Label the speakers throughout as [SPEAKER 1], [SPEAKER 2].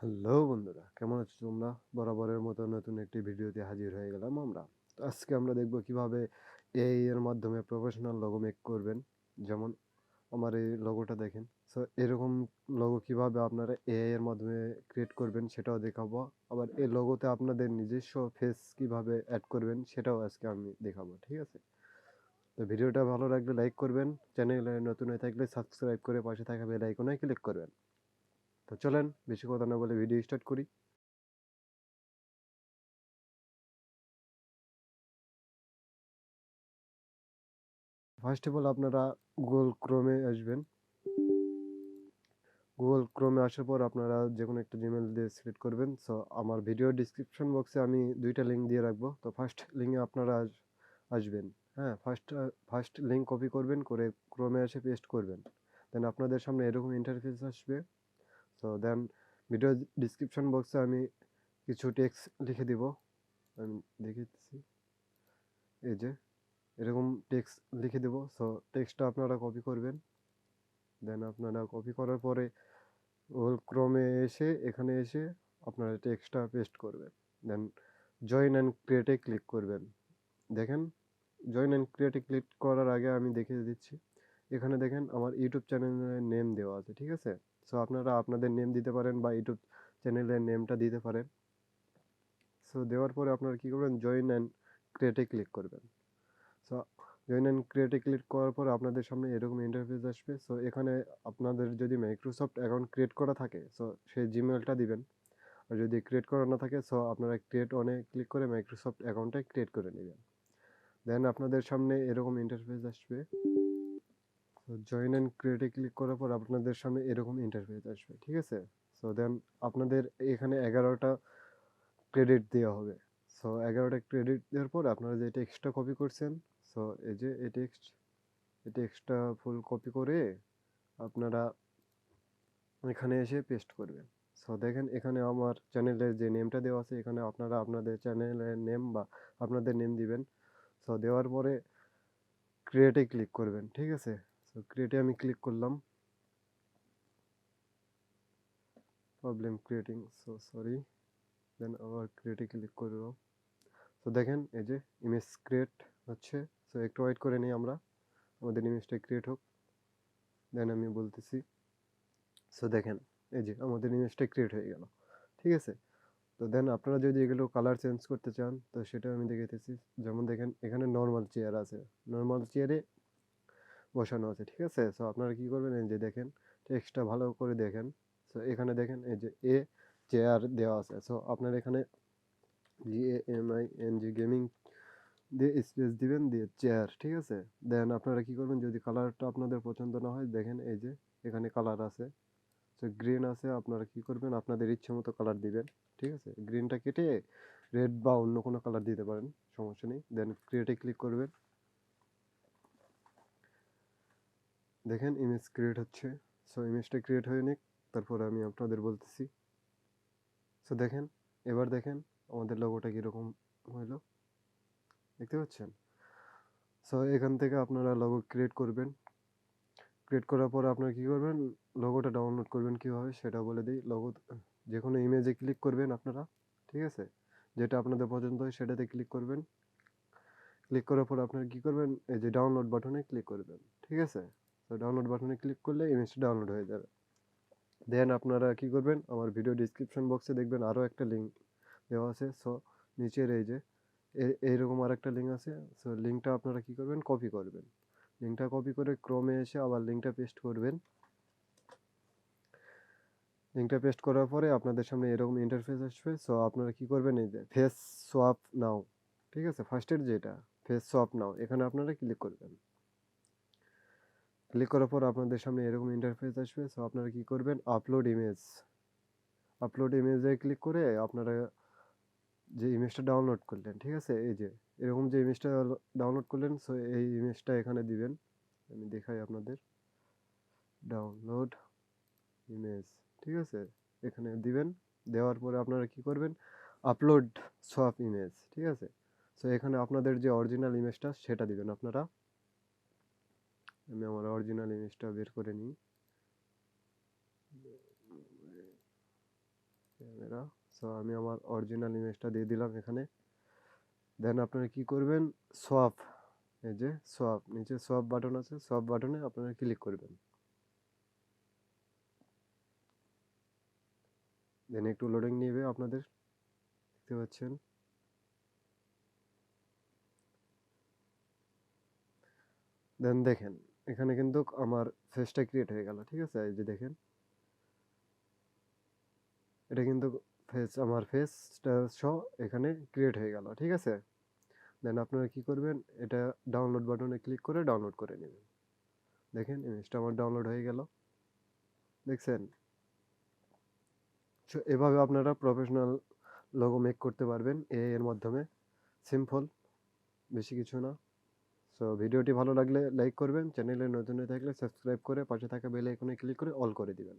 [SPEAKER 1] Hello বন্ধুরা, কেমন আছো তোমরা? বরাবরের মতো নতুন একটি ভিডিওতে হাজির হয়ে গেলাম আমরা। তো আজকে আমরা দেখব কিভাবে এআই এর মাধ্যমে প্রফেশনাল লোগো মেক করবেন। যেমন আমার এই লোগোটা দেখেন। সো এরকম লোগো কিভাবে আপনারা এআই এর মাধ্যমে ক্রিয়েট করবেন সেটাও দেখাবো। আবার এই লোগোতে আপনাদের নিজস্ব ফেস কিভাবে এড করবেন সেটাও আজকে আমি দেখাবো। ঠিক আছে? তো ভিডিওটা ভালো লাগলে লাইক করবেন। চ্যানেলে নতুন হয়ে থাকলে সাবস্ক্রাইব করে পাশে থাকা বেল আইকনে ক্লিক করবেন। তো চলেন বেশি কথা না বলে ভিডিও স্টার্ট করি। ফার্স্ট অফ অল আপনারা গুগল ক্রোমে আসবেন। গুগল ক্রোমে আসার পর আপনারা যে কোনো একটা জিমেল দিয়ে সিলেক্ট করবেন। সো আমার ভিডিও ডিসক্রিপশন বক্সে আমি দুইটা লিঙ্ক দিয়ে রাখবো। তো ফার্স্ট লিঙ্কে আপনারা আসবেন। হ্যাঁ, ফার্স্ট লিঙ্ক কপি করবেন, করে ক্রোমে এসে পেস্ট করবেন। দেন আপনাদের সামনে এরকম ইন্টারফেস আসবে। সো দেন ভিডিও ডিসক্রিপশন বক্সে আমি কিছু টেক্সট লিখে দিব। আমি দেখিয়ে দিচ্ছি। এই যে এরকম টেক্সট লিখে দেব। সো টেক্সটটা আপনারা কপি করবেন। দেন আপনারা কপি করার পরে গুগল ক্রোমে এসে এখানে এসে আপনারা টেক্সটটা পেস্ট করবেন। দেন জয়েন অ্যান্ড ক্রিয়েটে ক্লিক করবেন। দেখেন, জয়েন অ্যান্ড ক্রিয়েটে ক্লিক করার আগে আমি দেখিয়ে দিচ্ছি। এখানে দেখেন আমার ইউটিউব চ্যানেলের নেম দেওয়া আছে। ঠিক আছে? সো আপনারা আপনাদের নেম দিতে পারেন বা ইউটিউব চ্যানেলের নেমটা দিতে পারেন। সো দেওয়ার পরে আপনারা কী করবেন, জয়েন অ্যান্ড ক্রিয়েটে ক্লিক করবেন। সো জয়েন অ্যান্ড ক্রিয়েটে ক্লিক করার পর আপনাদের সামনে এরকম ইন্টারফেস আসবে। সো এখানে আপনাদের যদি মাইক্রোসফট অ্যাকাউন্ট ক্রিয়েট করা থাকে সো সেই জিমেলটা দিবেন। আর যদি ক্রিয়েট করা না থাকে সো আপনারা ক্রিয়েট অনে ক্লিক করে মাইক্রোসফট অ্যাকাউন্টটা ক্রিয়েট করে নেবেন। দেন আপনাদের সামনে এরকম ইন্টারফেস আসবে। সো জয়েন অ্যান্ড ক্রিয়েটে ক্লিক করার পর আপনাদের সামনে এরকম ইন্টারফেস আসবে। ঠিক আছে? সো দেন আপনাদের এখানে 11টা ক্রেডিট দেওয়া হবে। সো 11টা ক্রেডিট দেওয়ার পর আপনারা যে টেক্সটটা কপি করছেন, সো এই যে এই টেক্সটটা ফুল কপি করে আপনারা এখানে এসে পেস্ট করবেন। সো দেখেন এখানে আমার চ্যানেলের যে নেমটা দেওয়া আছে, এখানে আপনারা আপনাদের চ্যানেলের নেম বা আপনাদের নেম দিবেন। সো দেওয়ার পরে ক্রিয়েটে ক্লিক করবেন। ঠিক আছে? সো ক্রিয়েটে আমি ক্লিক করলাম। Problem creating, so sorry. Then আবার ক্রিয়েটে ক্লিক করব। সো দেখেন এই যে ইমেজ ক্রিয়েট হচ্ছে। সো একটু ওয়েট করে নিই আমরা, আমাদের ইমেজটা ক্রিয়েট হোক। দেন আমি বলতেছি। সো দেখেন এই যে আমাদের ইমেজটা ক্রিয়েট হয়ে গেল। ঠিক আছে? তো দেন আপনারা যদি এগুলো কালার চেঞ্জ করতে চান তো সেটা আমি দেখাইতেছি। যেমন দেখেন এখানে নর্মাল চেয়ার আছে, নর্মাল চেয়ারে বসানো আছে। ঠিক আছে? সো আপনারা কি করবেন, এই যে দেখেন টেক্সটটা ভালো করে দেখেন। সো এখানে দেখেন এই যে এ চেয়ার দেওয়া আছে। সো আপনার এখানে GAMING গেমিং দিয়ে স্পেস দিবেন, দিয়ে চেয়ার। ঠিক আছে? দেন আপনারা কি করবেন, যদি কালারটা আপনাদের পছন্দ না হয় দেখেন এই যে এখানে কালার আছে। সো গ্রিন আছে, আপনারা কি করবেন আপনাদের ইচ্ছে মতো কালার দিবেন। ঠিক আছে? গ্রিনটা কেটে রেড বা অন্য কোনো কালার দিতে পারেন, সমস্যা নেই। দেন ক্রিয়েটে ক্লিক করবেন। দেখেন ইমেজ ক্রিয়েট হচ্ছে। সো ইমেজটা ক্রিয়েট হয়ে নিক, তারপরে আমি আপনাদের বলতেছি। সো দেখেন, এবার দেখেন আমাদের লোগোটা কীরকম হইলো, দেখতে পাচ্ছেন? সো এখান থেকে আপনারা লোগো ক্রিয়েট করবেন। ক্রিয়েট করার পর আপনারা কী করবেন, লোগোটা ডাউনলোড করবেন কীভাবে সেটা বলে দিই। লোগো যে কোনো ইমেজে ক্লিক করবেন আপনারা। ঠিক আছে? যেটা আপনাদের পছন্দ হয় সেটাতে ক্লিক করবেন। ক্লিক করার পর আপনারা কী করবেন, এই যে ডাউনলোড বাটনে ক্লিক করবেন। ঠিক আছে? তো ডাউনলোড বাটনে ক্লিক করলে ইমেজটা ডাউনলোড হয়ে যাবে। দেন আপনারা কী করবেন, আমার ভিডিও ডিসক্রিপশন বক্সে দেখবেন আরও একটা লিঙ্ক দেওয়া আছে। সো নিচের এই যে এইরকম আরেকটা লিঙ্ক আছে। সো লিঙ্কটা আপনারা কী করবেন, কপি করবেন। লিঙ্কটা কপি করে ক্রোমে এসে আবার লিঙ্কটা পেস্ট করবেন। লিঙ্কটা পেস্ট করার পরে আপনাদের সামনে এরকম ইন্টারফেস আসবে। সো আপনারা কী করবেন, এই যে ফেস সোয়াপ নাও। ঠিক আছে? ফার্স্টের যেটা ফেস সোয়াপ নাও, এখানে আপনারা ক্লিক করবেন। ক্লিক করার পর আপনাদের সামনে এরকম ইন্টারফেস আসবে। সো আপনারা কী করবেন, আপলোড ইমেজ। আপলোড ইমেজে ক্লিক করে আপনারা যে ইমেজটা ডাউনলোড করলেন, ঠিক আছে, এই যে এরকম যে ইমেজটা ডাউনলোড করলেন, সো এই ইমেজটা এখানে দিবেন। আমি দেখাই আপনাদের, ডাউনলোড ইমেজ। ঠিক আছে? এখানে দিবেন। দেওয়ার পরে আপনারা কি করবেন, আপলোড সোয়াপ ইমেজ। ঠিক আছে? সো এখানে আপনাদের যে অরিজিনাল ইমেজটা সেটা দিবেন আপনারা। আমি আমার অরিজিনাল ইমেজটা বের করে নিই। ক্যামেরা। সো আমি আমার অরিজিনাল ইমেজটা দিয়ে দিলাম এখানে। দেন আপনারা কি করবেন, সোয়াপ, এই যে সোয়াপ, নিচে সোয়াপ বাটন আছে, সোয়াপ বাটনে আপনারা ক্লিক করবেন। দেন একটু লোডিং নেবে আপনাদের, দেখতে পাচ্ছেন। দেন দেখেন এখানে কিন্তু আমার ফেসটা ক্রিয়েট হয়ে গেল, ঠিক আছে। এই যে দেখেন এটা কিন্তু আমার ফেসটা সহ এখানে ক্রিয়েট হয়ে গেল, ঠিক আছে। দেন আপনারা কি করবেন, এটা ডাউনলোড বাটনে ক্লিক করে ডাউনলোড করে নেবেন। দেখেন ইমেজটা আমার ডাউনলোড হয়ে গেল, দেখছেন। সো এভাবে আপনারা প্রফেশনাল লোগো মেক করতে পারবেন এআই এর মাধ্যমে। সিম্পল, বেশি কিছু না। সো ভিডিওটি ভালো লাগলে লাইক করবেন, চ্যানেলে নতুন হয়ে থাকলে সাবস্ক্রাইব করে পাশে থাকা বেল আইকনে ক্লিক করে অল করে দিবেন।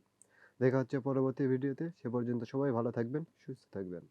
[SPEAKER 1] দেখা হচ্ছে পরবর্তী ভিডিওতে, সে পর্যন্ত সবাই ভালো থাকবেন, সুস্থ থাকবেন।